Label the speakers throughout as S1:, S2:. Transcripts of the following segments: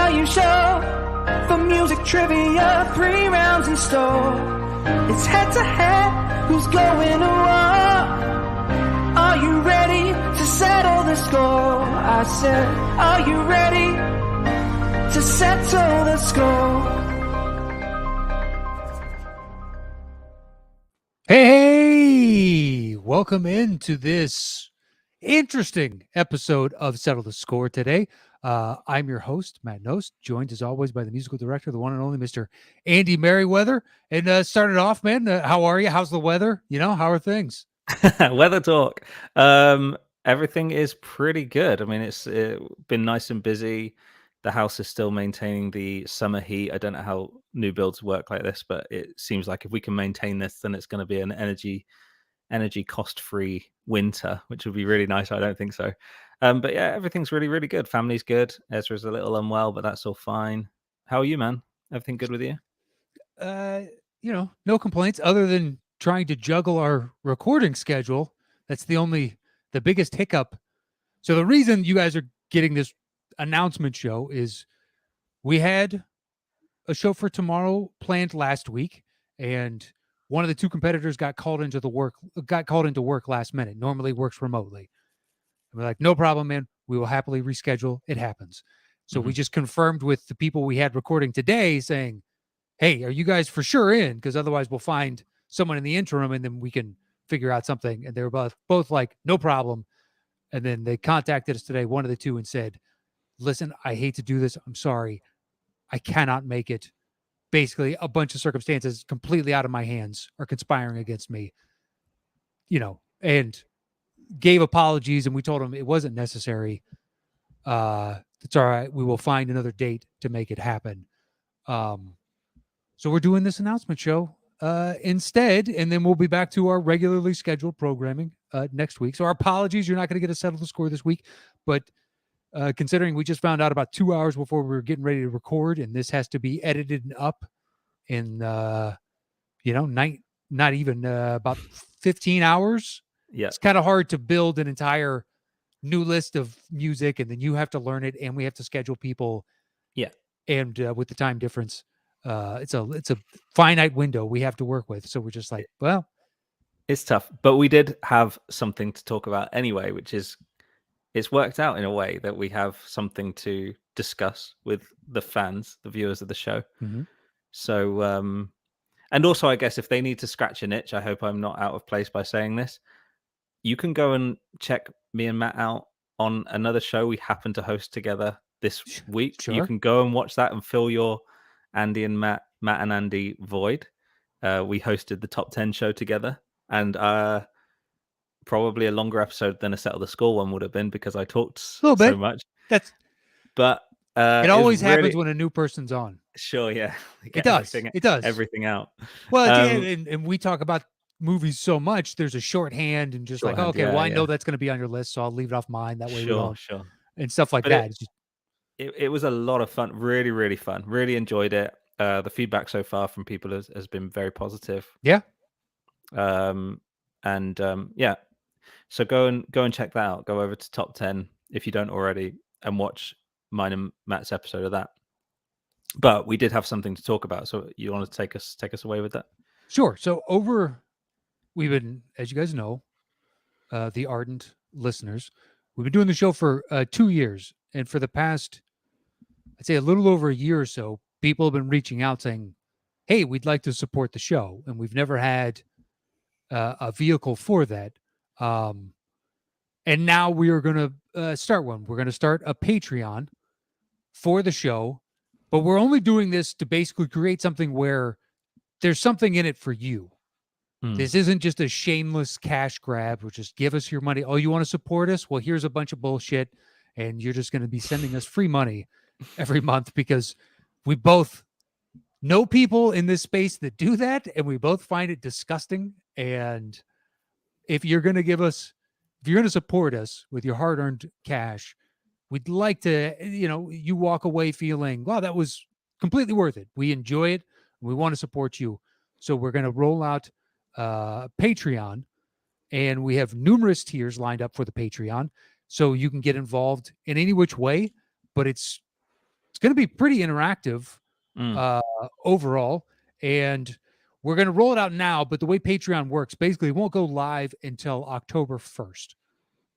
S1: value show. For music trivia, 3 rounds in store. It's head to head, who's going to war? Are you ready to settle the score? I said, are you ready to settle the score?
S2: Hey, welcome into this interesting episode of Settle the Score today. I'm your host, Matt Nost, joined as always by the musical director, the one and only Mr. Andy Merriweather. And started off, man, how are you? How's the weather? How are things?
S3: Weather talk. Everything is pretty good. I mean, it's been nice and busy. The house is still maintaining the summer heat. I don't know how new builds work like this, but it seems like if we can maintain this, then it's going to be an energy cost-free winter, which would be really nice. I don't think so. But yeah, everything's really, really good. Family's good. Ezra's a little unwell, but that's all fine. How are you, man? Everything good with you?
S2: No complaints other than trying to juggle our recording schedule. That's the biggest hiccup. So the reason you guys are getting this announcement show is we had a show for tomorrow planned last week, and one of the two competitors got called into work last minute. Normally works remotely. And we're like, no problem, man. We will happily reschedule. It happens. So we just confirmed with the people we had recording today saying, hey, are you guys for sure in? Because otherwise we'll find someone in the interim and then we can figure out something. And they were both like, no problem. And then they contacted us today, one of the two, and said, listen, I hate to do this. I'm sorry. I cannot make it. Basically, a bunch of circumstances completely out of my hands are conspiring against me, and gave apologies. And we told them it wasn't necessary. It's all right. We will find another date to make it happen. So we're doing this announcement show instead, and then we'll be back to our regularly scheduled programming next week. So our apologies. You're not going to get a Settle the Score this week, but considering we just found out about 2 hours before we were getting ready to record, and this has to be edited and up in, not even about 15 hours.
S3: Yeah.
S2: It's kind of hard to build an entire new list of music, and then you have to learn it, and we have to schedule people.
S3: Yeah.
S2: And with the time difference, it's a finite window we have to work with. So we're just like, well,
S3: it's tough, but we did have something to talk about anyway, which is it's worked out in a way that we have something to discuss with the fans, the viewers of the show.
S2: Mm-hmm.
S3: So, and also, I guess if they need to scratch an itch, I hope I'm not out of place by saying this. You can go and check me and Matt out on another show we happen to host together this week.
S2: Sure.
S3: You can go and watch that and fill your Andy and Matt and Andy void. We hosted the top 10 show together, and probably a longer episode than a Settle the Score one would have been because I talked so much. But
S2: it always happens when a new person's on.
S3: Sure, yeah.
S2: It does. It does.
S3: Everything out.
S2: Well, and we talk about movies so much, there's a shorthand and just shorthand, I know that's going to be on your list, so I'll leave it off mine. That way we don't.
S3: Sure.
S2: And stuff like that.
S3: It was a lot of fun. Really, really fun. Really enjoyed it. The feedback so far from people has been very positive.
S2: Yeah.
S3: Yeah. So go and check that out. Go over to Top 10 if you don't already and watch mine and Matt's episode of that. But we did have something to talk about. So you want to take us away with that?
S2: Sure. So we've been, as you guys know, the ardent listeners, we've been doing the show for 2 years. And for the past, I'd say a little over a year or so, people have been reaching out saying, hey, we'd like to support the show. And we've never had a vehicle for that. And now we are going to start one. We're going to start a Patreon for the show, but we're only doing this to basically create something where there's something in it for you. This isn't just a shameless cash grab or just give us your money. Oh, you want to support us? Well, here's a bunch of bullshit, and you're just going to be sending us free money every month because we both know people in this space that do that, and we both find it disgusting. And if you're going to support us with your hard-earned cash, we'd like to, you walk away feeling, wow, that was completely worth it. We enjoy it. We want to support you. So we're going to roll out Patreon, and we have numerous tiers lined up for the Patreon. So you can get involved in any which way, but it's it's going to be pretty interactive overall, and we're going to roll it out now. But the way Patreon works, basically, it won't go live until October 1st.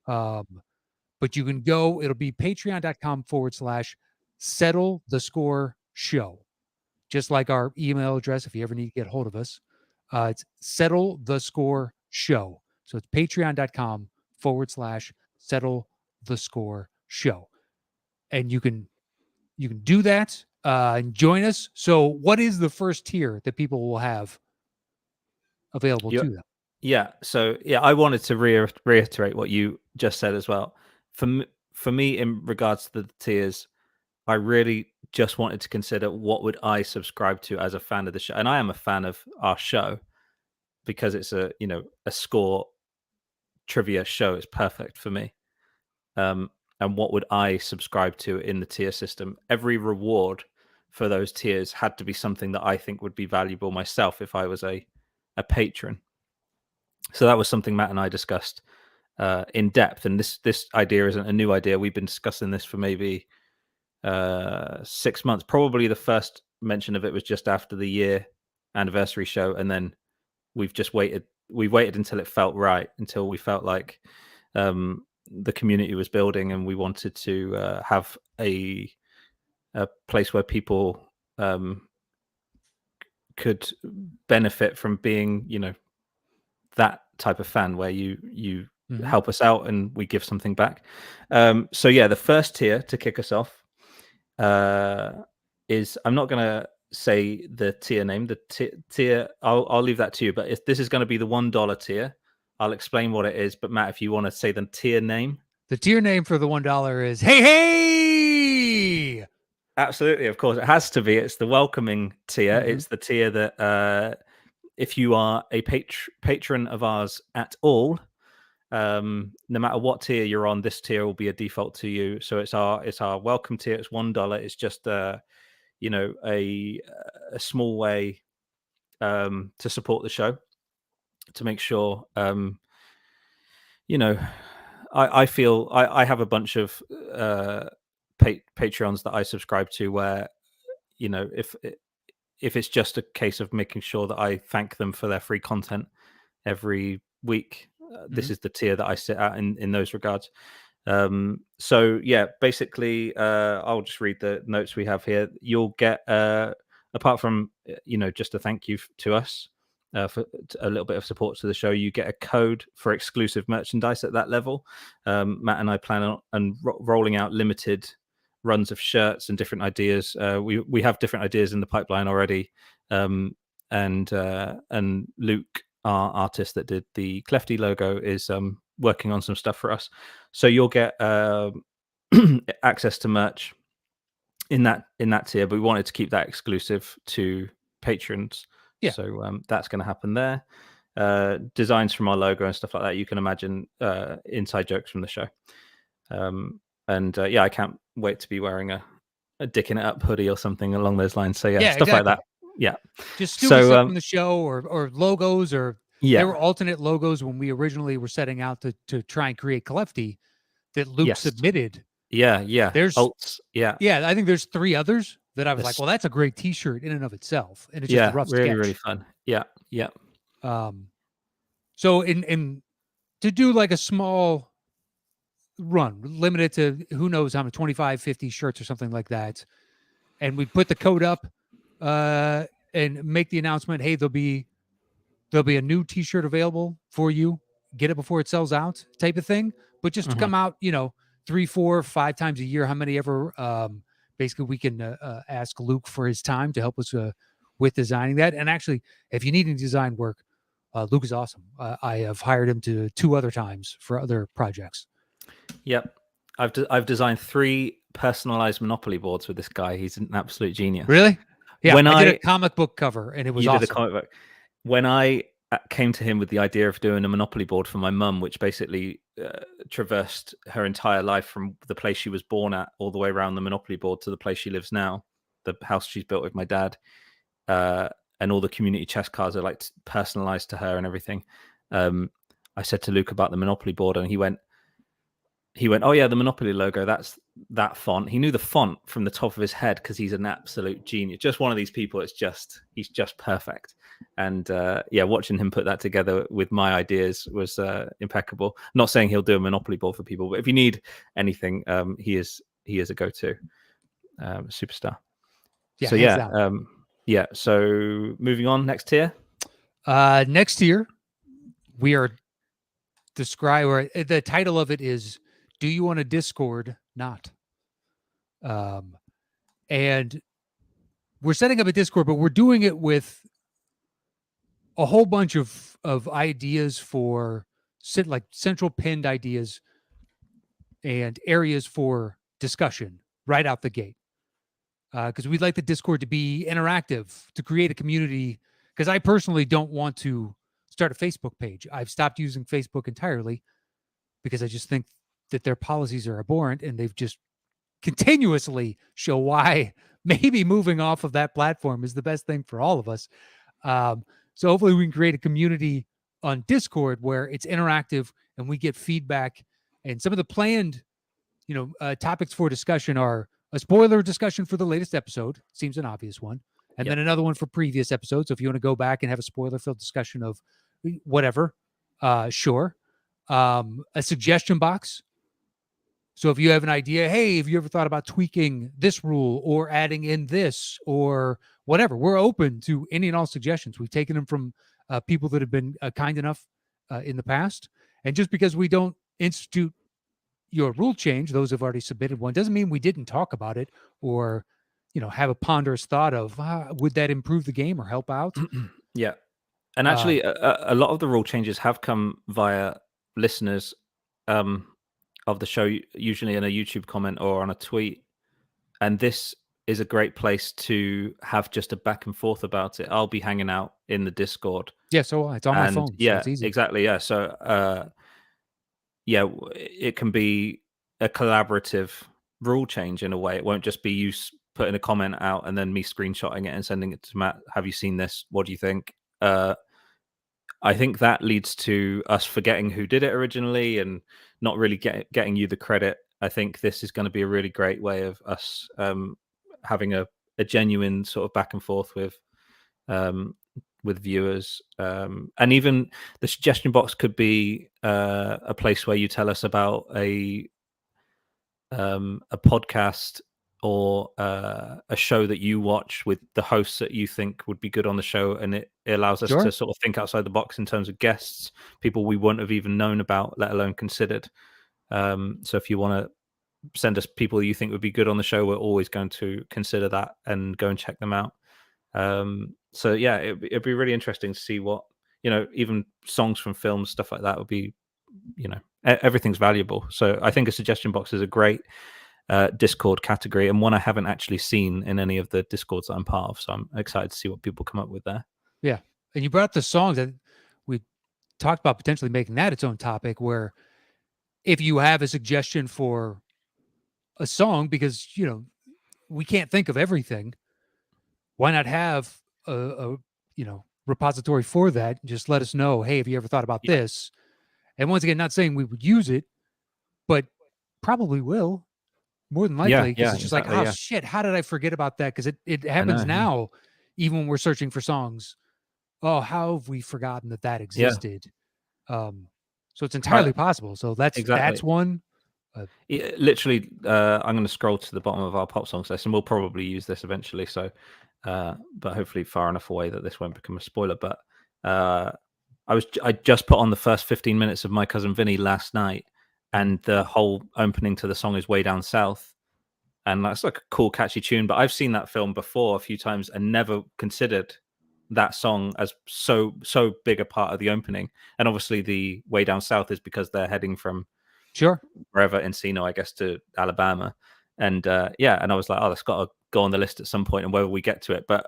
S2: But you can go, it'll be patreon.com/settle the score show. Just like our email address, if you ever need to get hold of us, it's settle the score show. So it's patreon.com/settle the score show. And you can do that and join us. So what is the first tier that people will have available to them?
S3: Yeah. So I wanted to reiterate what you just said as well. For me, in regards to the tiers, I really just wanted to consider what would I subscribe to as a fan of the show, and I am a fan of our show because it's a score trivia show. It's perfect for me. And what would I subscribe to in the tier system? Every reward for those tiers had to be something that I think would be valuable myself if I was a patron. So that was something Matt and I discussed in depth. And this idea isn't a new idea. We've been discussing this for maybe 6 months. Probably the first mention of it was just after the year anniversary show, and then we've just waited. We waited until it felt right, until we felt like the community was building, and we wanted to have a place where people could benefit from being, that type of fan, where you help us out and we give something back. So yeah, the first tier to kick us off is, I'm not going to say the tier name. The tier, I'll leave that to you. But if this is going to be the $1 tier, I'll explain what it is. But Matt, if you want to say the tier name.
S2: The tier name for the $1 is Hey Hey.
S3: Absolutely, of course, it has to be. It's the welcoming tier. It's the tier that if you are a patron of ours at all, no matter what tier you're on, this tier will be a default to you. So it's our welcome tier. It's $1. It's just a small way to support the show, to make sure I feel I have a bunch of Patreons that I subscribe to, where if it's just a case of making sure that I thank them for their free content every week, this is the tier that I sit at in those regards. So yeah, basically, I'll just read the notes we have here. You'll get, apart from just a thank you to us for a little bit of support to the show, you get a code for exclusive merchandise at that level. Matt and I plan on rolling out limited runs of shirts and different ideas. We have different ideas in the pipeline already, and Luke, our artist that did the Clefty logo, is working on some stuff for us. So you'll get access to merch in that tier, but we wanted to keep that exclusive to patrons. Yeah. So that's going to happen there. Designs from our logo and stuff like that. You can imagine inside jokes from the show. I can't wait to be wearing a Dicking It Up hoodie or something along those lines. So yeah, stuff like that. Yeah.
S2: Just stupid stuff from the show, or logos, or there were alternate logos when we originally were setting out to try and create Clefty that Luke submitted.
S3: Yeah.
S2: There's
S3: alts. Yeah.
S2: I think there's 3 others that I was like, well, that's a great T-shirt in and of itself, and it's just a rough sketch.
S3: Really fun. Yeah.
S2: So in to do like a small run, limited to who knows how many, 25, 50 shirts or something like that, and we put the code up and make the announcement, hey, there'll be a new T-shirt available for you. Get it before it sells out, type of thing. But just to come out, 3, 4, 5 times a year, how many ever. Basically, we can ask Luke for his time to help us with designing that. And actually, if you need any design work, Luke is awesome. I have hired him to 2 other times for other projects.
S3: Yep. I've designed 3 personalized Monopoly boards with this guy. He's an absolute genius.
S2: Really? Yeah. When I did a comic book cover, and it was awesome.
S3: Did a comic book. When I came to him with the idea of doing a Monopoly board for my mum, which basically traversed her entire life from the place she was born at all the way around the Monopoly board to the place she lives now, the house she's built with my dad, and all the community chess cards are like personalized to her and everything. I said to Luke about the Monopoly board, and he went, he went, "Oh yeah, the Monopoly logo. That's that font." He knew the font from the top of his head because he's an absolute genius. Just one of these people. He's just perfect. And yeah, watching him put that together with my ideas was impeccable. Not saying he'll do a Monopoly board for people, but if you need anything, he is a go-to superstar.
S2: Yeah,
S3: So
S2: hands
S3: yeah,
S2: down.
S3: yeah. So moving on, next tier.
S2: Next tier, we are the title of it is "Do You Want a Discord? Not." And we're setting up a Discord, but we're doing it with a whole bunch of ideas for like central pinned ideas and areas for discussion right out the gate. Because we'd like the Discord to be interactive, to create a community. Because I personally don't want to start a Facebook page. I've stopped using Facebook entirely because I just think that their policies are abhorrent, and they've just continuously show why maybe moving off of that platform is the best thing for all of us. So hopefully we can create a community on Discord where it's interactive and we get feedback. And some of the planned, topics for discussion are a spoiler discussion for the latest episode. Seems an obvious one. And then another one for previous episodes. So if you want to go back and have a spoiler-filled discussion of whatever, sure. A suggestion box. So if you have an idea, hey, have you ever thought about tweaking this rule or adding in this or whatever? We're open to any and all suggestions. We've taken them from people that have been kind enough in the past. And just because we don't institute your rule change, those have already submitted one, doesn't mean we didn't talk about it or, have a ponderous thought of would that improve the game or help out?
S3: Yeah. And actually, a lot of the rule changes have come via listeners of the show, usually in a YouTube comment or on a tweet. And this is a great place to have just a back and forth about it. I'll be hanging out in the Discord.
S2: Yeah, so it's on my phone.
S3: Yeah,
S2: so it's easy.
S3: exactly. Yeah. So, yeah, it can be a collaborative rule change in a way. It won't just be you putting a comment out and then me screenshotting it and sending it to Matt. Have you seen this? What do you think? I think that leads to us forgetting who did it originally and not really getting you the credit. I think this is going to be a really great way of us having a genuine sort of back and forth with viewers. And even the suggestion box could be a place where you tell us about a podcast or a show that you watch with the hosts that you think would be good on the show, and it allows us to sort of think outside the box in terms of guests, people we wouldn't have even known about, let alone considered. So if you want to send us people you think would be good on the show, we're always going to consider that and go and check them out. So yeah, it'd be really interesting to see what, even songs from films, stuff like that would be, everything's valuable. So I think a suggestion box is a great Discord category, and one I haven't actually seen in any of the Discords that I'm part of. So I'm excited to see what people come up with there.
S2: Yeah. And you brought up the songs that we talked about potentially making that its own topic, where if you have a suggestion for a song, because, we can't think of everything, why not have a repository for that? Just let us know, hey, have you ever thought about this? And once again, not saying we would use it, but probably will. More than likely, because it's just
S3: exactly,
S2: like, shit, how did I forget about that? Because it happens now, even when we're searching for songs. Oh, how have we forgotten that existed? So it's entirely possible. So that's one.
S3: Literally, I'm going to scroll to the bottom of our pop songs list, and we'll probably use this eventually. So, but hopefully far enough away that this won't become a spoiler. But I just put on the first 15 minutes of My Cousin Vinny last night, and the whole opening to the song is Way Down South. And that's like a cool, catchy tune. But I've seen that film before a few times and never considered that song as so big a part of the opening. And obviously the Way Down South is because they're heading from wherever, Encino, I guess, to Alabama. And and I was like, oh, that's got to go on the list at some point, and whether we get to it. But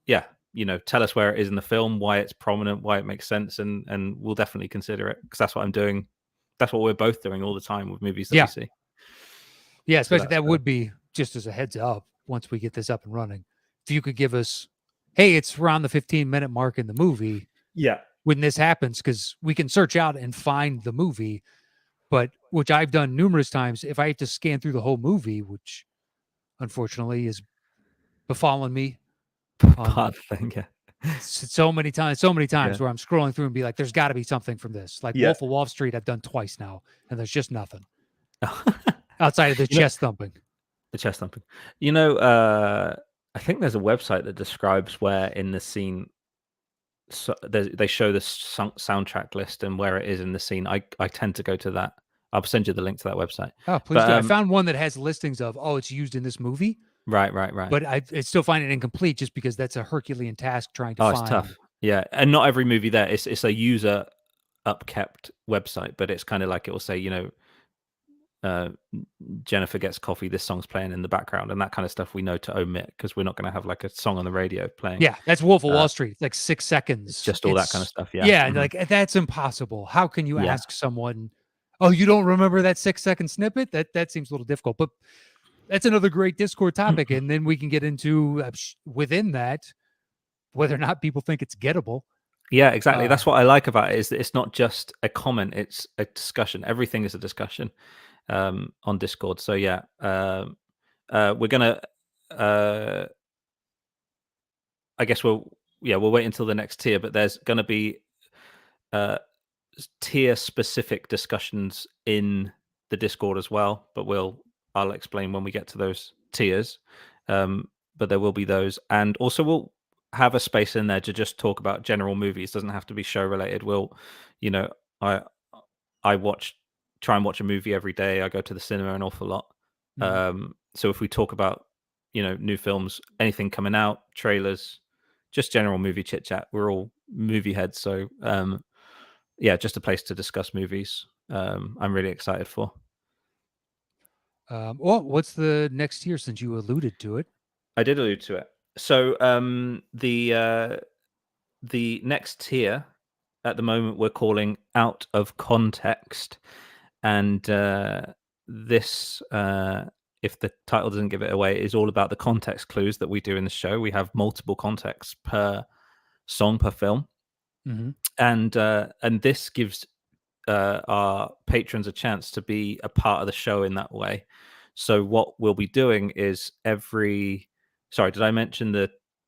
S3: yeah, tell us where it is in the film, why it's prominent, why it makes sense, and we'll definitely consider it, because that's what I'm doing. That's what we're both doing all the time with movies that we see.
S2: Yeah, especially that would be, just as a heads up, once we get this up and running, if you could give us, hey, it's around the 15-minute mark in the movie.
S3: Yeah.
S2: When this happens, because we can search out and find the movie, but which I've done numerous times, if I have to scan through the whole movie, which unfortunately is befallen me on
S3: Part of the thing, yeah.
S2: so many times,
S3: Yeah.
S2: where I'm scrolling through and be like, there's got to be something from this. Like
S3: Yeah.
S2: Wolf of Wall Street, I've done twice now, and there's just nothing outside of the
S3: You know,
S2: chest thumping.
S3: the chest thumping. I think there's a website that describes where in the scene they show the soundtrack list and where it is in the scene. I tend to go to that. I'll send you the link to that website.
S2: Oh, please
S3: But
S2: do. I found one that has listings of, it's used in this movie,
S3: right.
S2: but I still find it incomplete just because that's a Herculean task trying to
S3: Oh, it's
S2: find.
S3: tough. Yeah, and not every movie there. It's a user upkept website, but it's kind of like it will say, Jennifer gets coffee. This song's playing in the background, and that kind of stuff we know to omit because we're not going to have like a song on the radio playing.
S2: Yeah, that's Wolf of Wall Street. It's like 6 seconds.
S3: It's just all that kind of stuff. Yeah.
S2: Yeah, like that's impossible. How can you
S3: Yeah.
S2: ask someone, oh, you don't remember that 6-second snippet? That seems a little difficult, but that's another great Discord topic. And then we can get into within that, whether or not people think it's gettable.
S3: Yeah, exactly. That's what I like about it, is that it's not just a comment, it's a discussion. Everything is a discussion on Discord. So yeah, we're gonna I guess we'll wait until the next tier, but there's gonna be tier specific discussions in the Discord as well, but I'll explain when we get to those tiers. But there will be those, and also we'll have a space in there to just talk about general movies. Doesn't have to be show related. I try and watch a movie every day. I go to the cinema an awful lot. So if we talk about new films, anything coming out, trailers, just general movie chit chat, we're all movie heads, so just a place to discuss movies. I'm really excited for.
S2: Well, what's the next tier, since you alluded to it?
S3: I did allude to it. So the next tier at the moment we're calling Out of Context, and this, if the title doesn't give it away, is all about the context clues that we do in the show. We have multiple contexts per song, per film, and this gives our patrons a chance to be a part of the show in that way. So what we'll be doing is sorry, did I mention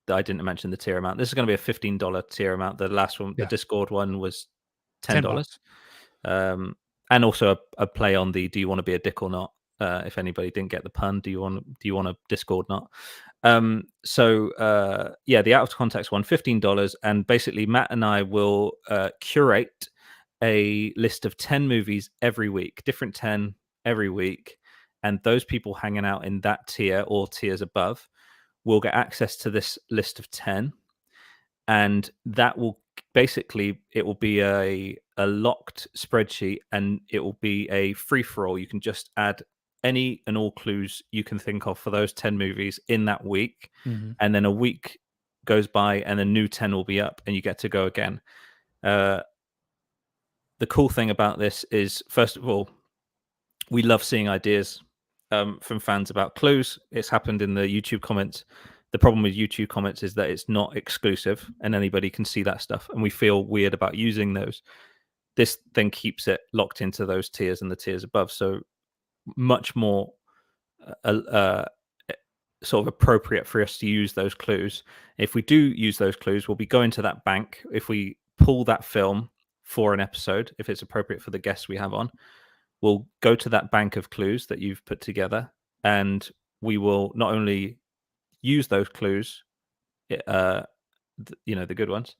S3: I didn't mention the tier amount. This is going to be a $15 tier amount. The last one, the Discord one, was $10. And also a play on the "Do you want to be a dick or not?" If anybody didn't get the pun, do you want a Discord not? The out of context one, $15, and basically Matt and I will curate a list of 10 movies every week, different 10 every week, and those people hanging out in that tier or tiers above will get access to this list of 10, and that will basically, it will be a locked spreadsheet, and it will be a free-for-all. You can just add any and all clues you can think of for those 10 movies in that week, and then a week goes by and a new 10 will be up and you get to go again. The cool thing about this is, first of all, we love seeing ideas from fans about clues. It's happened in the YouTube comments. The problem with YouTube comments is that it's not exclusive and anybody can see that stuff, and we feel weird about using those. This then keeps it locked into those tiers and the tiers above, so much more sort of appropriate for us to use those clues. If we do use those clues, we'll be going to that bank. If we pull that film for an episode, if it's appropriate for the guests we have on, we'll go to that bank of clues that you've put together, and we will not only use those clues, the good ones.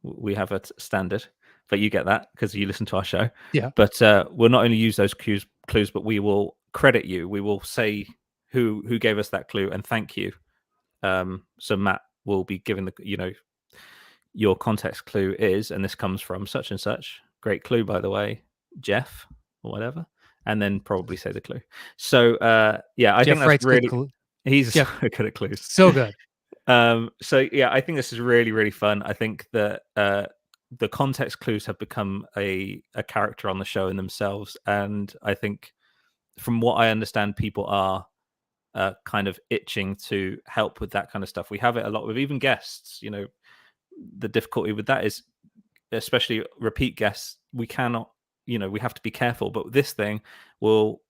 S3: We have a standard, but you get that because you listen to our show.
S2: Yeah.
S3: But we'll not only use those clues, but we will credit you. We will say who gave us that clue and thank you. So Matt will be given your context clue is, and this comes from such and such. Great clue, by the way, Jeff or whatever, and then probably say the clue. So I think that's really. He's so good at clues.
S2: So good.
S3: I think this is really, really fun. I think that the context clues have become a character on the show in themselves, and I think, from what I understand, people are kind of itching to help with that kind of stuff. We have it a lot with even guests. The difficulty with that is, especially repeat guests, we cannot we have to be careful. But this thing will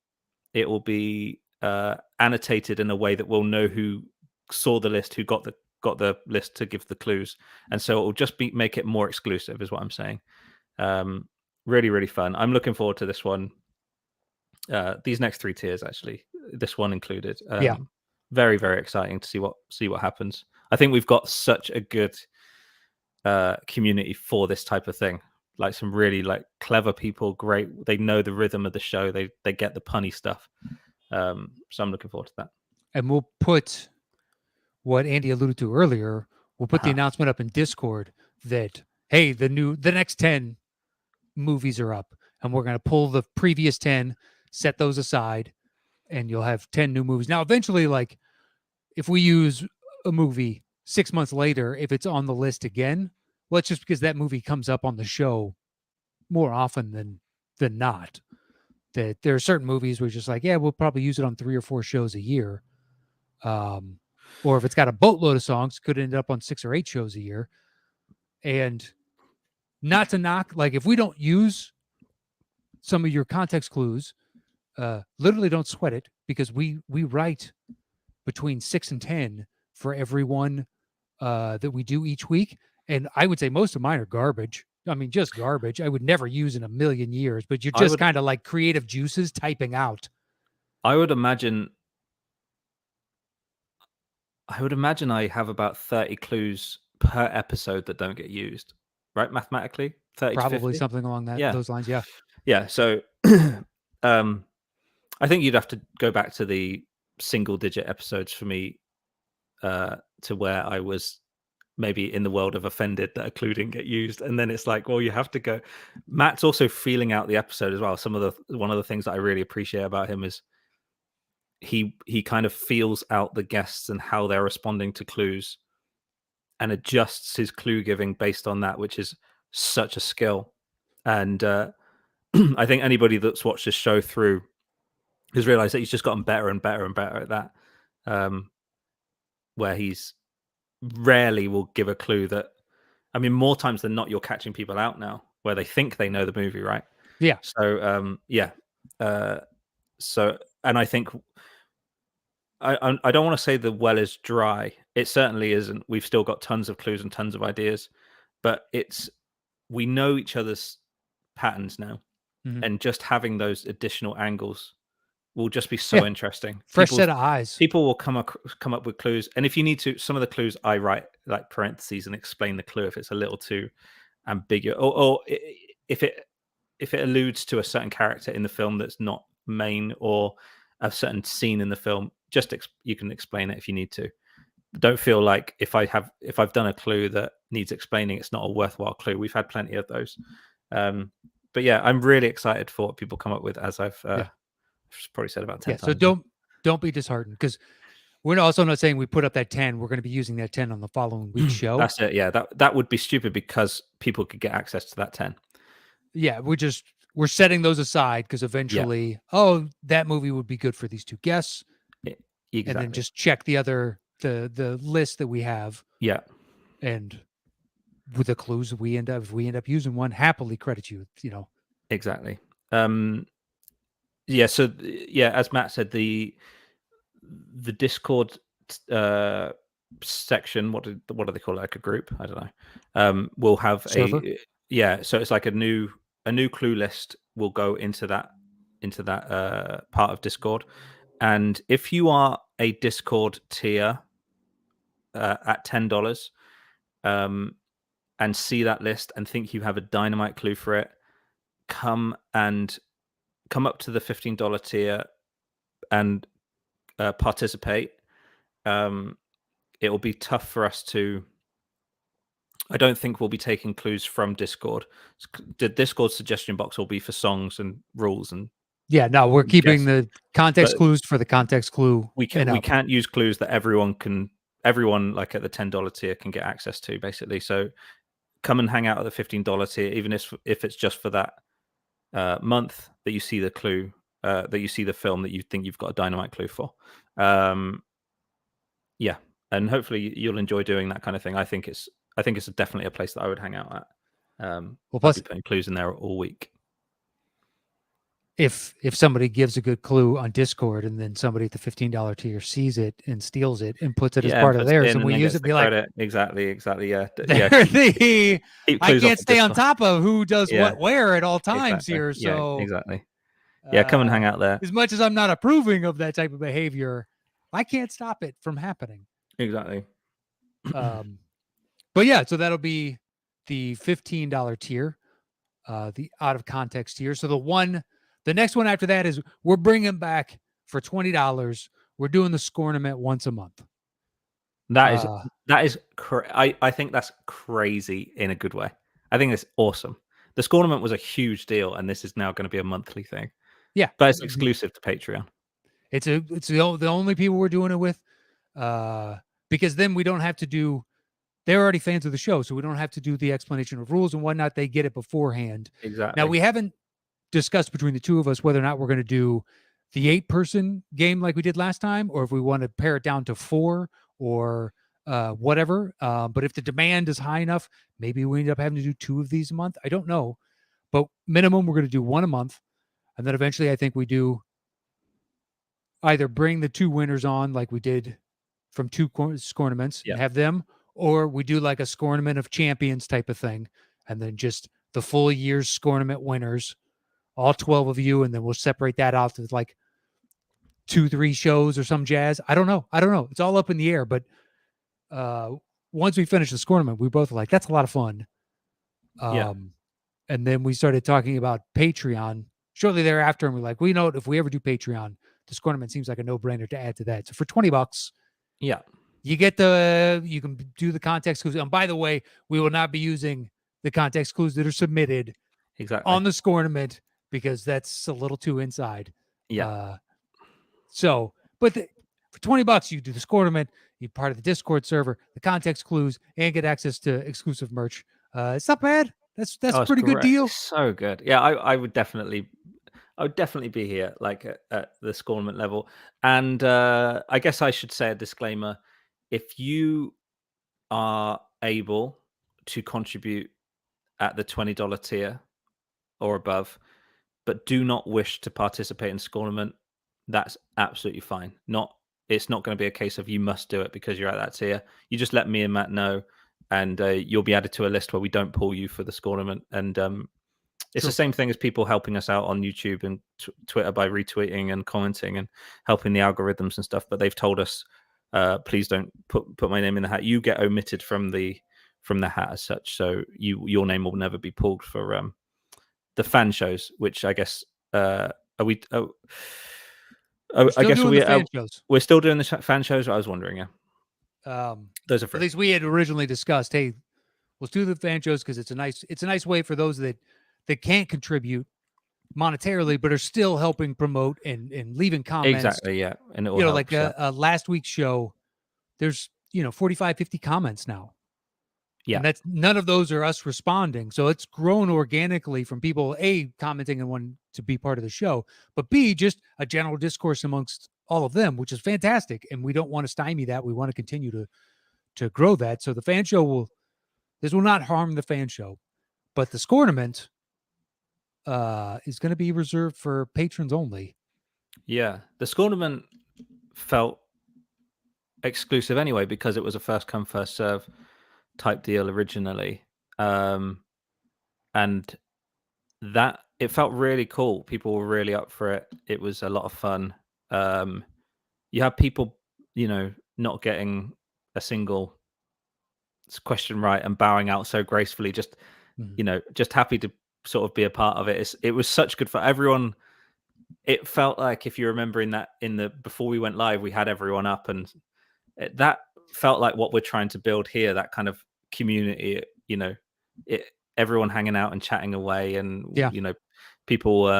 S3: be annotated in a way that we'll know who saw the list, who got the list to give the clues, and so it will just make it more exclusive, is what I'm saying. Really, really fun. I'm looking forward to this one. These next 3 tiers, actually, this one included.
S2: Yeah.
S3: Very, very exciting to see what happens. I think we've got such a good community for this type of thing. Like some really like clever people, great. They know the rhythm of the show. They get the punny stuff. So I'm looking forward to that.
S2: And we'll put what Andy alluded to earlier. We'll put the announcement up in Discord that, hey, the next 10 movies are up, and we're going to pull the previous 10, set those aside, and you'll have 10 new movies. Now, eventually, like if we use a movie 6 months later, if it's on the list again, well, it's just because that movie comes up on the show more often than not. That there are certain movies where you're just like, yeah, we'll probably use it on 3 or 4 shows a year. Or if it's got a boatload of songs, could end up on 6 or 8 shows a year. And not to knock, like if we don't use some of your context clues, literally don't sweat it, because we write between 6 and 10 for every one that we do each week. And I would say most of mine are garbage. I mean, just garbage. I would never use in a million years, but you're just kind of like creative juices typing out.
S3: I would imagine I have about 30 clues per episode that don't get used, right? Mathematically, 30
S2: probably
S3: to 50?
S2: Something along those lines. Yeah.
S3: Yeah. So I think you'd have to go back to the single digit episodes for me to where I was maybe in the world of offended that a clue didn't get used. And then it's like, well, you have to go. Matt's also feeling out the episode as well. One of the things that I really appreciate about him is he kind of feels out the guests and how they're responding to clues and adjusts his clue giving based on that, which is such a skill. And I think anybody that's watched this show through has realized that he's just gotten better and better and better at that. Where he's rarely will give a clue that, I mean, more times than not, you're catching people out now where they think they know the movie, right?
S2: Yeah.
S3: So, and I think I don't want to say the well is dry. It certainly isn't. We've still got tons of clues and tons of ideas, but we know each other's patterns now, and just having those additional angles will just be so interesting.
S2: Fresh set of eyes. People
S3: will come up with clues, and if you need to, some of the clues I write like parentheses and explain the clue if it's a little too ambiguous, or if it alludes to a certain character in the film that's not main, or a certain scene in the film. Just you can explain it if you need to. Don't feel like if I've done a clue that needs explaining, it's not a worthwhile clue. We've had plenty of those. But yeah, I'm really excited for what people come up with, as I've probably said about 10 times.
S2: So don't be disheartened, because we're also not saying we put up that 10. We're going to be using that 10 on the following week's show.
S3: That's it. Yeah, that would be stupid, because people could get access to that 10.
S2: Yeah, we're setting those aside because eventually, that movie would be good for these 2 guests.
S3: Exactly.
S2: And then just check the other the list that we have.
S3: Yeah.
S2: And with the clues if we end up using one, happily credit you.
S3: Exactly. Yeah. So as Matt said, the Discord section, what do they call it? Like a group? I don't know. We'll have
S2: server?
S3: So it's like a new clue list will go into that part of Discord. And if you are a Discord tier at $10 and see that list and think you have a dynamite clue for it, come up to the $15 tier and participate. It will be tough for us to. I don't think we'll be taking clues from Discord. The Discord suggestion box will be for songs and rules and.
S2: Yeah, no, we're keeping the context clues for the context clue.
S3: We can't use clues that everyone like at the $10 tier can get access to, basically. So come and hang out at the $15 tier, even if it's just for that month that you see the clue, that you see the film that you think you've got a dynamite clue for. Yeah, and hopefully you'll enjoy doing that kind of thing. I think it's definitely a place that I would hang out at. We'll
S2: plus
S3: be putting clues in there all week.
S2: if somebody gives a good clue on Discord and then somebody at the $15 tier sees it and steals it and puts it as
S3: Yeah, and
S2: part of
S3: puts it
S2: theirs,
S3: in
S2: and
S3: and
S2: we
S3: then
S2: use
S3: gets
S2: it, and
S3: the
S2: be like,
S3: credit. Exactly. Yeah.
S2: they're
S3: Yeah.
S2: the
S3: Keep
S2: I
S3: clues off
S2: can't
S3: of
S2: stay on
S3: Discord.
S2: top of who does
S3: Yeah,
S2: what where at all times
S3: exactly.
S2: here.
S3: Yeah,
S2: So
S3: exactly. Yeah, come and hang out there.
S2: as much as I'm not approving of that type of behavior, I can't stop it from happening.
S3: Exactly.
S2: But yeah, so that'll be the $15 tier, the out of context tier. So the next one after that is we're bringing back for $20. We're doing the Scornament once a month.
S3: That is I think that's crazy in a good way. I think it's awesome. The Scornament was a huge deal, and this is now going to be a monthly thing.
S2: Yeah,
S3: But it's exclusive to Patreon.
S2: it's the only people we're doing it with, because then we don't have to do. They're already fans of the show, so we don't have to do the explanation of rules and whatnot. They get it beforehand.
S3: Exactly.
S2: Now we haven't discussed between the two of us whether or not we're going to do the 8-person game like we did last time, or if we want to pare it down to 4 or whatever. But if the demand is high enough, maybe we end up having to do 2 of these a month. I don't know, but minimum we're going to do 1 a month, and then eventually I think we do either bring the 2 winners on like we did from 2 scornaments and have them, or we do like a scornament of champions type of thing, and then just the full year's scornament winners, all 12 of you, and then we'll separate that out to like 2-3 shows or some jazz. I don't know. It's all up in the air, but once we finished the scornament, we both were like, that's a lot of fun. And then we started talking about Patreon shortly thereafter, and we're like, well, you know what? If we ever do Patreon, the scornament seems like a no-brainer to add to that. So for $20, you get you can do the context clues. And by the way, we will not be using the context clues that are submitted on the scornament because that's a little too inside. But for $20, you do the scornament, you're part of the Discord server, the context clues, and get access to exclusive merch. It's not bad. That's a pretty good deal.
S3: So good. Yeah, I would definitely be here, like at the scornament level. And I guess I should say a disclaimer: if you are able to contribute at the $20 tier or above, but do not wish to participate in scornament, that's absolutely fine. It's not going to be a case of you must do it because you're at that tier. You just let me and Matt know, and you'll be added to a list where we don't pull you for the scornament. And it's the same thing as people helping us out on YouTube and Twitter by retweeting and commenting and helping the algorithms and stuff. But they've told us, please don't put my name in the hat. You get omitted from the hat as such. So your name will never be pulled for the fan shows, which I guess are we? I guess we're still doing the fan shows. I was wondering, those are free.
S2: At least we had originally discussed, hey, let's do the fan shows because it's a nice way for those that can't contribute monetarily but are still helping promote and leaving comments.
S3: Exactly, yeah. And it will
S2: help, like last week's show, there's 45, 50 comments now.
S3: Yeah.
S2: And that's none of those are us responding. So it's grown organically from people, A, commenting and wanting to be part of the show, but B, just a general discourse amongst all of them, which is fantastic. And we don't want to stymie that. We want to continue to grow that. So the fan show this will not harm the fan show, but the scornament is going to be reserved for patrons only.
S3: Yeah. The scornament felt exclusive anyway, because it was a first come, first serve type deal originally, and that it felt really cool. People were really up for it. It was a lot of fun. You have people not getting a single question right and bowing out so gracefully, just just happy to sort of be a part of it. It was such good for everyone. It felt like, if you remember before we went live, we had everyone up, and that felt like what we're trying to build here, that kind of community, everyone hanging out and chatting away, and people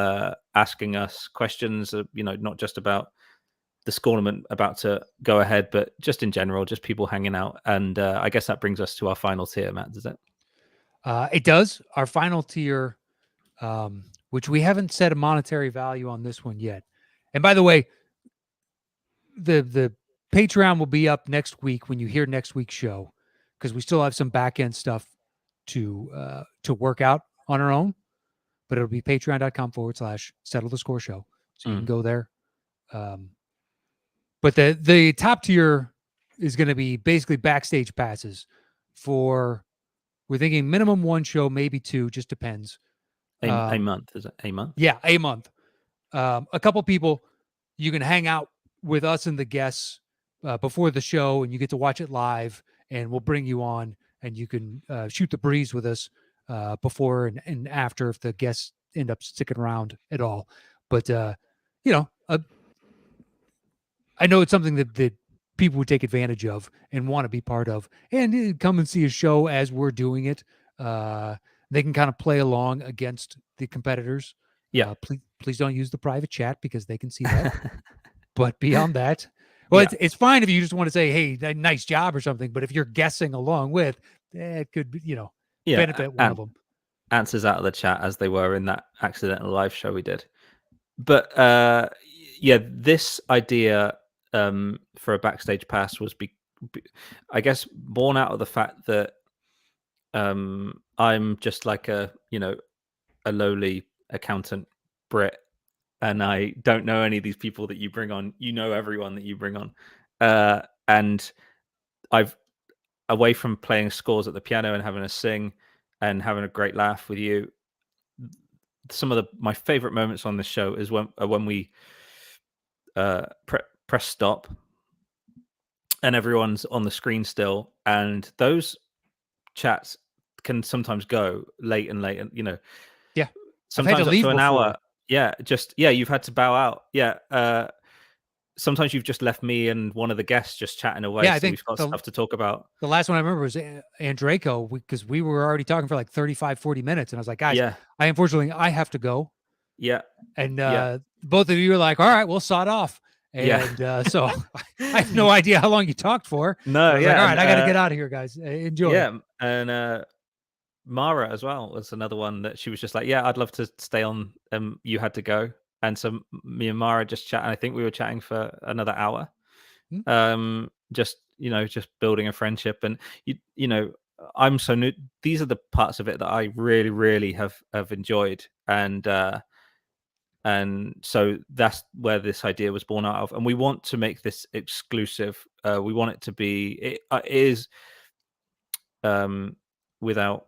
S3: asking us questions, not just about the scornament about to go ahead, but just in general, just people hanging out. And I guess that brings us to our final tier, Matt, does it?
S2: It does. Our final tier, which we haven't set a monetary value on this one yet. And by the way, the Patreon will be up next week when you hear next week's show, because we still have some back end stuff to work out on our own. but it'll be patreon.com/settle the score show. So you can go there. But the top tier is going to be basically backstage passes for, we're thinking minimum one show, maybe two, just depends.
S3: A month, is it? A month?
S2: Yeah, a month. A couple people, you can hang out with us and the guests before the show, and you get to watch it live, and we'll bring you on, and you can shoot the breeze with us before and after if the guests end up sticking around at all. But I know it's something that people would take advantage of and want to be part of, and come and see a show as we're doing it. They can kind of play along against the competitors.
S3: Yeah.
S2: Please don't use the private chat because they can see that. But beyond that, well,
S3: Yeah.
S2: it's fine if you just want to say, "Hey, nice job" or something. But if you're guessing along with, it could be, benefit one of them.
S3: Answers out of the chat as they were in that accidental live show we did. But this idea for a backstage pass was, I guess, born out of the fact that I'm just like a lowly accountant Brit, and I don't know any of these people that you bring on. You know everyone that you bring on, and I've, away from playing scores at the piano and having a sing and having a great laugh with you, some of my favorite moments on this show is when we press stop and everyone's on the screen still, and those chats can sometimes go late and
S2: Yeah,
S3: sometimes up to an
S2: before.
S3: hour. You've had to bow out. Sometimes you've just left me and one of the guests just chatting away.
S2: Yeah, I think
S3: we've got stuff to talk about.
S2: The last one I remember was Andraco, because we were already talking for like 35, 40 minutes. And I was like, guys, unfortunately, I have to go.
S3: Yeah.
S2: And both of you were like, all right, we'll sod off. And so I have no idea how long you talked for.
S3: No,
S2: I was like, all right, I got to get out of here, guys. Enjoy.
S3: Yeah. And Mara as well was another one that she was just like, yeah, I'd love to stay on. You had to go. And so me and Mara just chat, and I think we were chatting for another hour. Just building a friendship, and I'm so new. These are the parts of it that I really, really have enjoyed, and so that's where this idea was born out of. And we want to make this exclusive. We want it to be. It is, without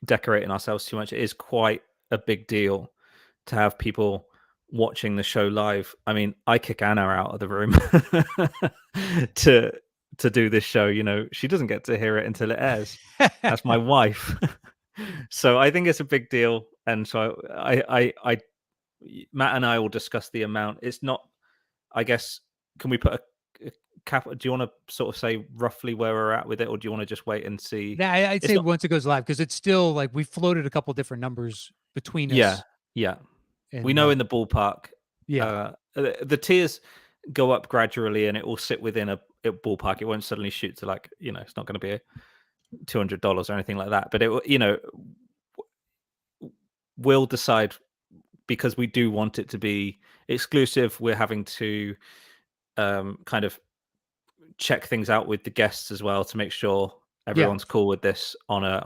S3: decorating ourselves too much, it is quite a big deal to have people watching the show live. I mean, I kick Anna out of the room to do this show. She doesn't get to hear it until it airs. That's my wife. So I think it's a big deal. And so I Matt and I will discuss the amount. It's not, I guess, can we put a cap? Do you want to sort of say roughly where we're at with it, or do you want to just wait and see?
S2: Yeah, I'd say once it goes live, because it's still like we floated a couple different numbers between us.
S3: Yeah.
S2: And
S3: we know in the ballpark.
S2: Yeah.
S3: The tiers go up gradually, and it will sit within a ballpark. It won't suddenly shoot to it's not going to be $200 or anything like that. But it, we'll decide, because we do want it to be exclusive. We're having to kind of check things out with the guests as well to make sure everyone's cool with this on a.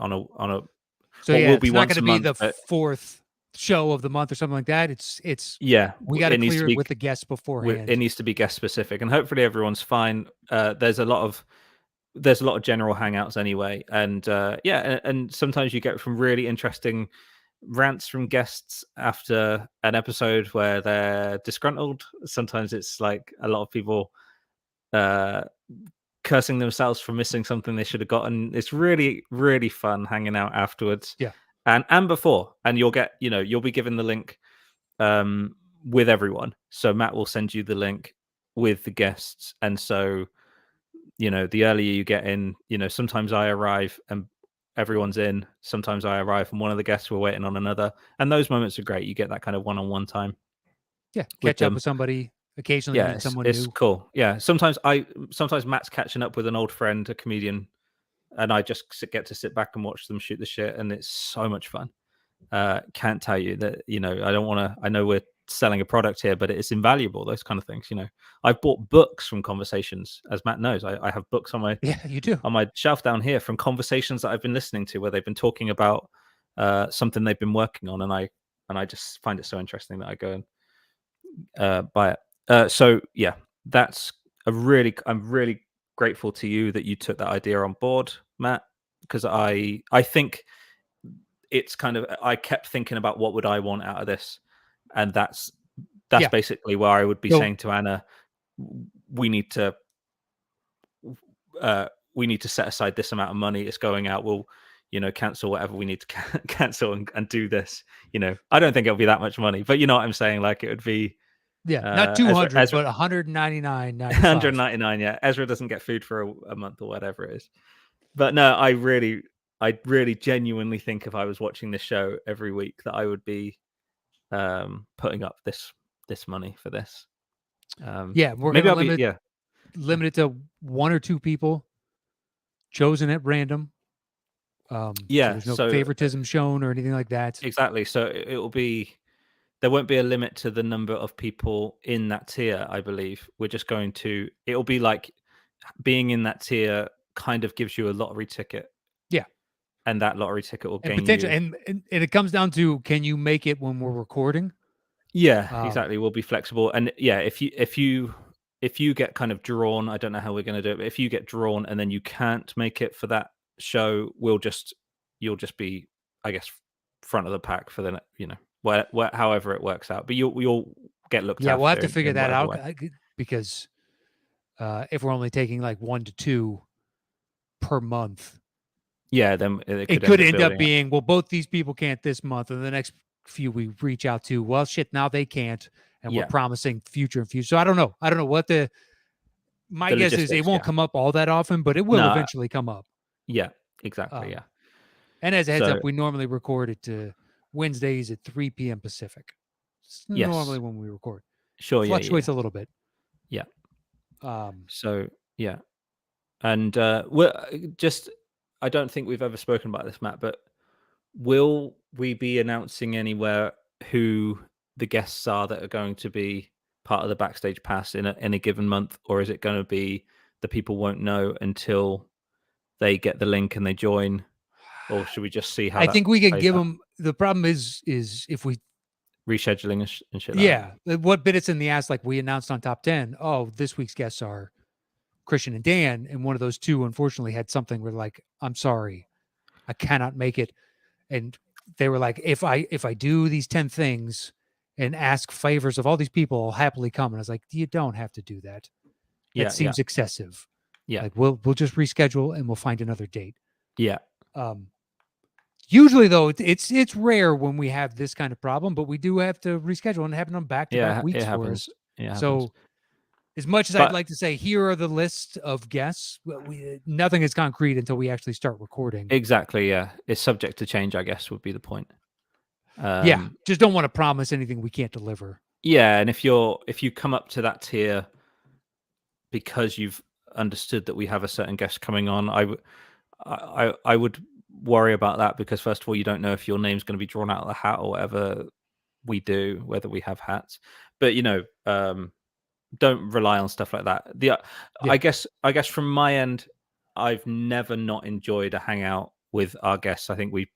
S2: So will be it's not going to be the fourth show of the month or something like that. It's we got to clear it with the guests beforehand.
S3: It needs to be guest specific, and hopefully everyone's fine. There's a lot of general hangouts anyway, and and sometimes you get from really interesting rants from guests after an episode where they're disgruntled. Sometimes it's like a lot of people cursing themselves for missing something they should have gotten. It's really, really fun hanging out afterwards.
S2: Yeah.
S3: And before, and you'll get, you'll be given the link with everyone. So Matt will send you the link with the guests. And so, the earlier you get in, sometimes I arrive and everyone's in. Sometimes I arrive and one of the guests were waiting on another. And those moments are great. You get that kind of one-on-one time.
S2: Yeah. Catch up with somebody. Occasionally meet someone
S3: it's
S2: new.
S3: Cool. Yeah. Sometimes Matt's catching up with an old friend, a comedian, and I just get to sit back and watch them shoot the shit, and it's so much fun. Can't tell you that, I don't want to, I know we're selling a product here, but it's invaluable, those kind of things. I've bought books from conversations, as Matt knows. I have books on my
S2: you do
S3: on my shelf down here from conversations that I've been listening to, where they've been talking about something they've been working on, and I and I just find it so interesting that I go and buy it. So yeah, that's I'm really grateful to you that you took that idea on board, Matt, because I think it's kind of, I kept thinking about what would I want out of this, and that's
S2: Yeah.
S3: basically where I would be
S2: So-
S3: saying to Anna, we need to set aside this amount of money. It's going out. We'll, cancel whatever we need to cancel and do this. I don't think it'll be that much money, but you know what I'm saying? Like it would be,
S2: Yeah, not 200, but 199.95.
S3: 199. Yeah, Ezra doesn't get food for a month or whatever it is. But no, I really genuinely think if I was watching this show every week that I would be putting up this money for this.
S2: Yeah, we're
S3: maybe
S2: gonna
S3: I'll be
S2: limit it to 1 or 2 people chosen at random. So there's no favoritism shown or anything like that.
S3: Exactly. So it will be, there won't be a limit to the number of people in that tier, I believe. We're just going to, it'll be like being in that tier kind of gives you a lottery ticket.
S2: Yeah.
S3: And that lottery ticket will gain
S2: potential,
S3: you.
S2: and it comes down to, can you make it when we're recording?
S3: Yeah, exactly. We'll be flexible. And yeah, if you get kind of drawn, I don't know how we're going to do it, but if you get drawn and then you can't make it for that show, you'll just be, I guess, front of the pack for the, however it works out. But you'll get looked after.
S2: Yeah, we'll have to figure that out
S3: way.
S2: because if we're only taking like 1 to 2 per month,
S3: yeah, then
S2: it could end up being, well, both these people can't this month, and the next few we reach out to, well, shit, now they can't, and we're promising future and future. So I don't know what my guess is. It won't come up all that often, but it will eventually come up.
S3: Yeah, exactly. Yeah.
S2: And as a heads up, we normally record it Wednesdays at 3 p.m. Pacific. It's normally when we record.
S3: Sure.
S2: Fluctuates a little bit.
S3: Yeah. So yeah, and we're just, I don't think we've ever spoken about this, Matt, but will we be announcing anywhere who the guests are that are going to be part of the Backstage Pass in a given month, or is it going to be the people won't know until they get the link and they join, or should we just see how?
S2: I think we can give them. The problem is if we
S3: rescheduling and shit.
S2: What bit it's in the ass? Like we announced on Top 10. Oh, this week's guests are Christian and Dan, and one of those two unfortunately had something where like, I'm sorry, I cannot make it, and they were like, if I do these 10 things and ask favors of all these people, I'll happily come. And I was like, you don't have to do that. That seems excessive.
S3: Yeah,
S2: like we'll just reschedule and we'll find another date.
S3: Yeah.
S2: Usually though, it's rare when we have this kind of problem, but we do have to reschedule and have them back-to-back weeks for us. So as much as I'd like to say, here are the list of guests, nothing is concrete until we actually start recording.
S3: Exactly. Yeah. It's subject to change, I guess, would be the point.
S2: Just don't want to promise anything we can't deliver.
S3: Yeah. And if you come up to that tier because you've understood that we have a certain guest coming on, I would worry about that, because first of all, you don't know if your name's going to be drawn out of the hat or whatever we do, whether we have hats. But don't rely on stuff like that. I guess from my end, I've never not enjoyed a hangout with our guests. I think we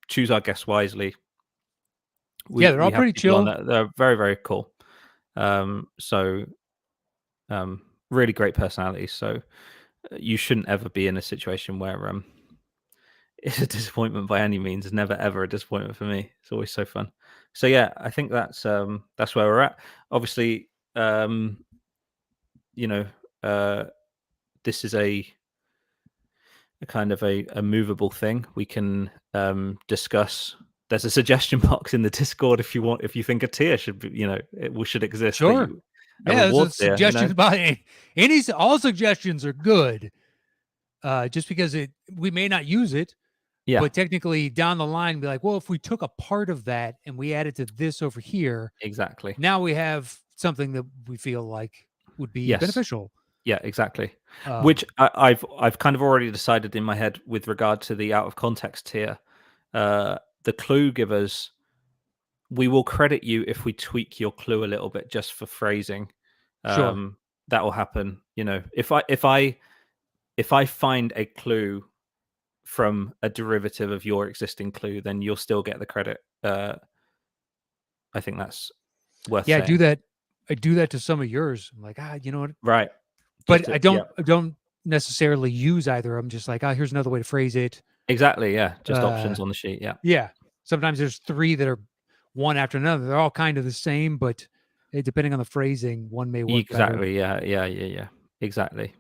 S3: choose our guests wisely.
S2: They're all pretty chill.
S3: They're very, very cool. Really great personalities. So you shouldn't ever be in a situation where it's a disappointment by any means. It's never ever a disappointment for me. It's always so fun. So yeah, I think that's where we're at. Obviously, this is a kind of a movable thing. We can discuss. There's a suggestion box in the Discord if you think a tier should be, it should exist.
S2: Sure. There's a suggestion about all suggestions are good. Just because we may not use it. Yeah. But technically down the line, be like, well, if we took a part of that and we added to this over here.
S3: Exactly.
S2: Now we have something that we feel like would be beneficial.
S3: Yeah, exactly. Which I've kind of already decided in my head with regard to the out of context tier. The clue givers, we will credit you if we tweak your clue a little bit just for phrasing.
S2: Sure.
S3: That will happen. If I find a clue from a derivative of your existing clue, then you'll still get the credit. I think that's worth
S2: Yeah,
S3: saying.
S2: I do that to some of yours. I'm like, you know what?
S3: Right.
S2: But
S3: I yeah.
S2: I don't necessarily use either. I'm just like, here's another way to phrase it.
S3: Exactly. Yeah. Just
S2: Uh,
S3: options on the sheet. Yeah.
S2: yeah. Sometimes there's three that are one after another. They're all kind of the same, but depending on the phrasing, one may work better.
S3: Exactly. Yeah. Yeah. Yeah. Yeah. Exactly.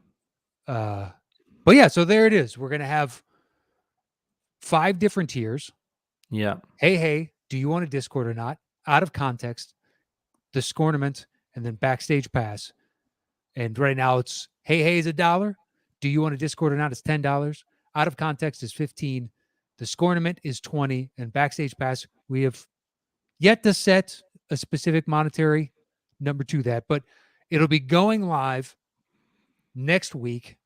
S2: But yeah, so there it is. We're gonna have 5 different tiers.
S3: Yeah.
S2: Hey, do you want a Discord or not? Out of context, the Scornament, and then Backstage Pass. And right now it's hey is $1. Do you want a Discord or not? It's $10. Out of context is 15. The Scornament is 20, and Backstage Pass we have yet to set a specific monetary number to that, but it'll be going live next week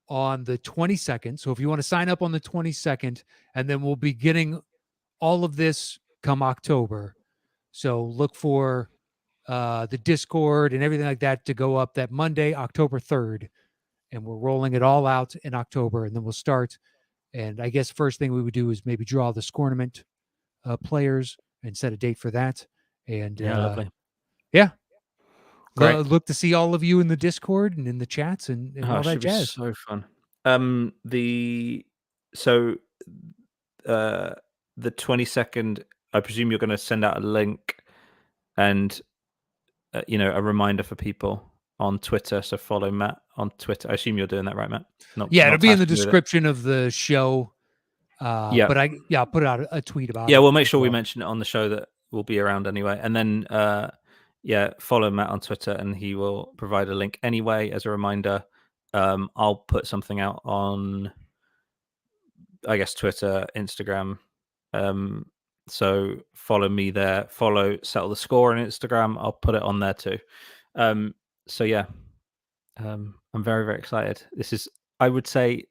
S2: on the 22nd. So if you want to sign up on the 22nd, and then we'll be getting all of this come October. So look for the Discord and everything like that to go up that Monday, October 3rd. And we're rolling it all out in October, and then we'll start. And I guess first thing we would do is maybe draw the Scornament players and set a date for that. And
S3: Yeah. Lovely.
S2: yeah,
S3: Great.
S2: look to see all of you in the Discord and in the chats and all
S3: It
S2: that
S3: should be
S2: jazz.
S3: so fun. So uh the 22nd, I presume you're going to send out a link and a reminder for people on Twitter. So follow Matt on Twitter. I assume you're doing that, right, Matt?
S2: Yeah, it'll
S3: Not
S2: be in the
S3: tasking me with it.
S2: description of the show.
S3: Yeah.
S2: But I'll put out a tweet about it.
S3: Yeah, we'll make sure we
S2: well.
S3: mention it on the show that will be around anyway. And then follow Matt on Twitter and he will provide a link anyway as a reminder. I'll put something out on, I guess, Twitter, Instagram. So follow me there. Follow Settle the Score on Instagram. I'll put it on there too. So yeah, I'm very, very excited. This is, I would say,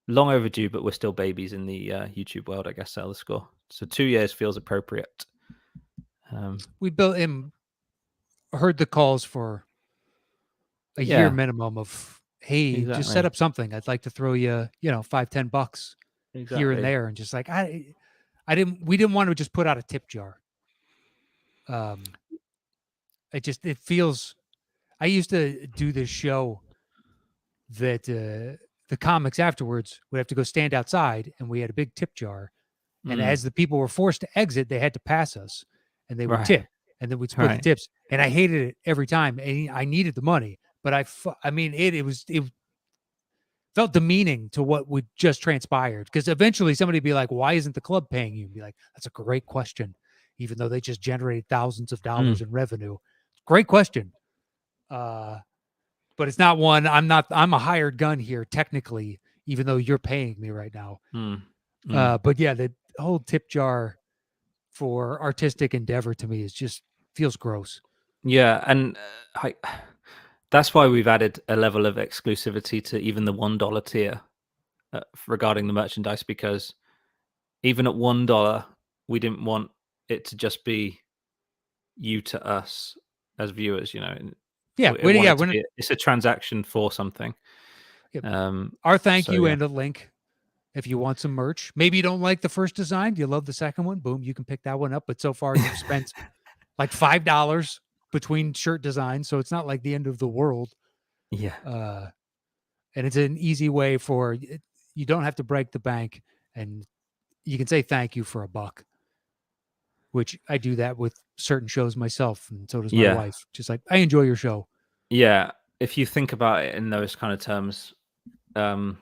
S3: long overdue, but we're still babies in the YouTube world, I guess. Settle the Score. So 2 years feels appropriate.
S2: We built him, heard the calls for a year minimum of, hey, just set up something. I'd like to throw you, $5-10 here and there, and just like we didn't want to just put out a tip jar. It feels. I used to do this show that the comics afterwards would have to go stand outside, and we had a big tip jar. And as the people were forced to exit, they had to pass us, and they would tip, and then we'd split the tips. And I hated it every time, and I needed the money, but it felt demeaning to what would just transpired, because eventually somebody would be like, "Why isn't the club paying you?" And be like, "That's a great question," even though they just generated thousands of dollars in revenue. Great question, but it's not one. I'm a hired gun here technically, even though you're paying me right now. But yeah, the whole tip jar for artistic endeavor to me is just feels gross.
S3: Yeah, and that's why we've added a level of exclusivity to even the $1 tier regarding the merchandise, because even at $1, we didn't want it to just be you to us as viewers. It's a transaction for something.
S2: Our thank you and a link. If you want some merch, maybe you don't like the first design, you love the second one, boom, you can pick that one up. But so far you've spent like $5 between shirt designs, so it's not like the end of the world.
S3: Yeah.
S2: And it's an easy way for you don't have to break the bank, and you can say thank you for $1, which I do that with certain shows myself, and so does my wife. Just like, I enjoy your show.
S3: Yeah, if you think about it in those kind of terms, it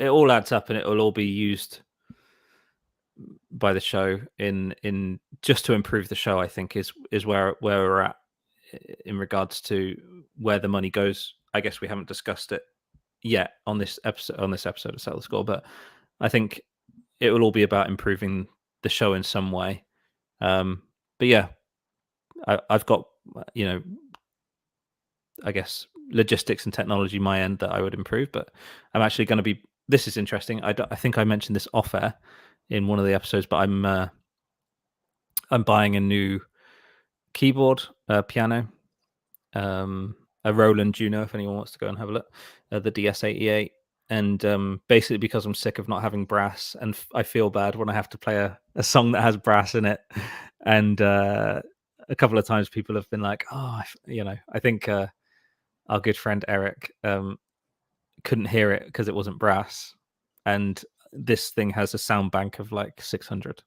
S3: all adds up, and it will all be used by the show in just to improve the show. I think is where we're at in regards to where the money goes. I guess we haven't discussed it yet on this episode of Settle the Score, but I think it will all be about improving the show in some way. But yeah, I've got I guess logistics and technology my end that I would improve, but I'm actually going to be. This is interesting. I think I mentioned this off air in one of the episodes, but I'm buying a new keyboard, piano, a Roland Juno. If anyone wants to go and have a look, the DS88. and basically because I'm sick of not having brass, and I feel bad when I have to play a song that has brass in it. And a couple of times people have been like, "Oh, I think our good friend Eric couldn't hear it because it wasn't brass." And this thing has a sound bank of like 600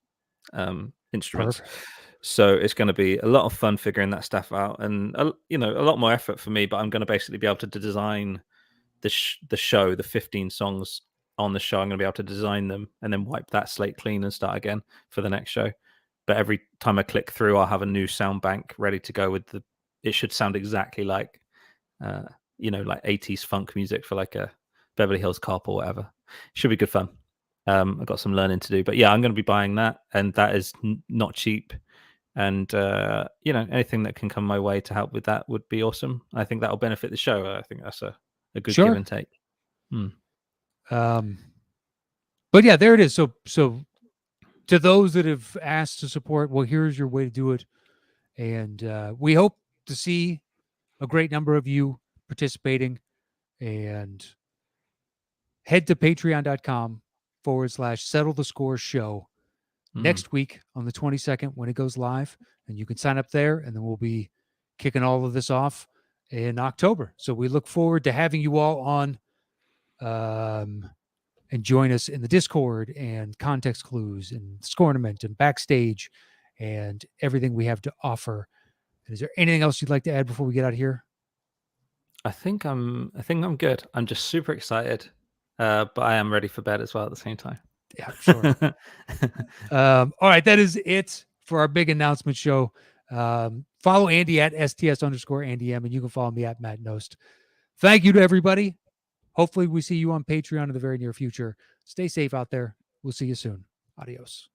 S3: instruments.
S2: Perfect.
S3: So it's going to be a lot of fun figuring that stuff out, and a lot more effort for me. But I'm going to basically be able to design the show, the 15 songs on the show. I'm going to be able to design them and then wipe that slate clean and start again for the next show. But every time I click through, I'll have a new sound bank ready to go with it should sound exactly like, like 80s funk music for like a Beverly Hills Cop or whatever. Should be good fun. I've got some learning to do, but yeah, I'm going to be buying that, and that is not cheap. And anything that can come my way to help with that would be awesome. I think that will benefit the show. I think that's a good give and take.
S2: But yeah, there it is. So to those that have asked to support, well, here's your way to do it. And we hope to see a great number of you participating. And head to patreon.com/settle the score show next week on the 22nd when it goes live. And you can sign up there, and then we'll be kicking all of this off in October. So we look forward to having you all on and join us in the Discord and context clues and Scornament and Backstage and everything we have to offer. And is there anything else you'd like to add before we get out of here?
S3: I think I'm good. I'm just super excited, but I am ready for bed as well at the same time.
S2: Yeah, sure. All right, that is it for our big announcement show. Follow Andy at STS_AndyM, and you can follow me at Matt Nost. Thank you to everybody. Hopefully we see you on Patreon in the very near future. Stay safe out there. We'll see you soon. Adios.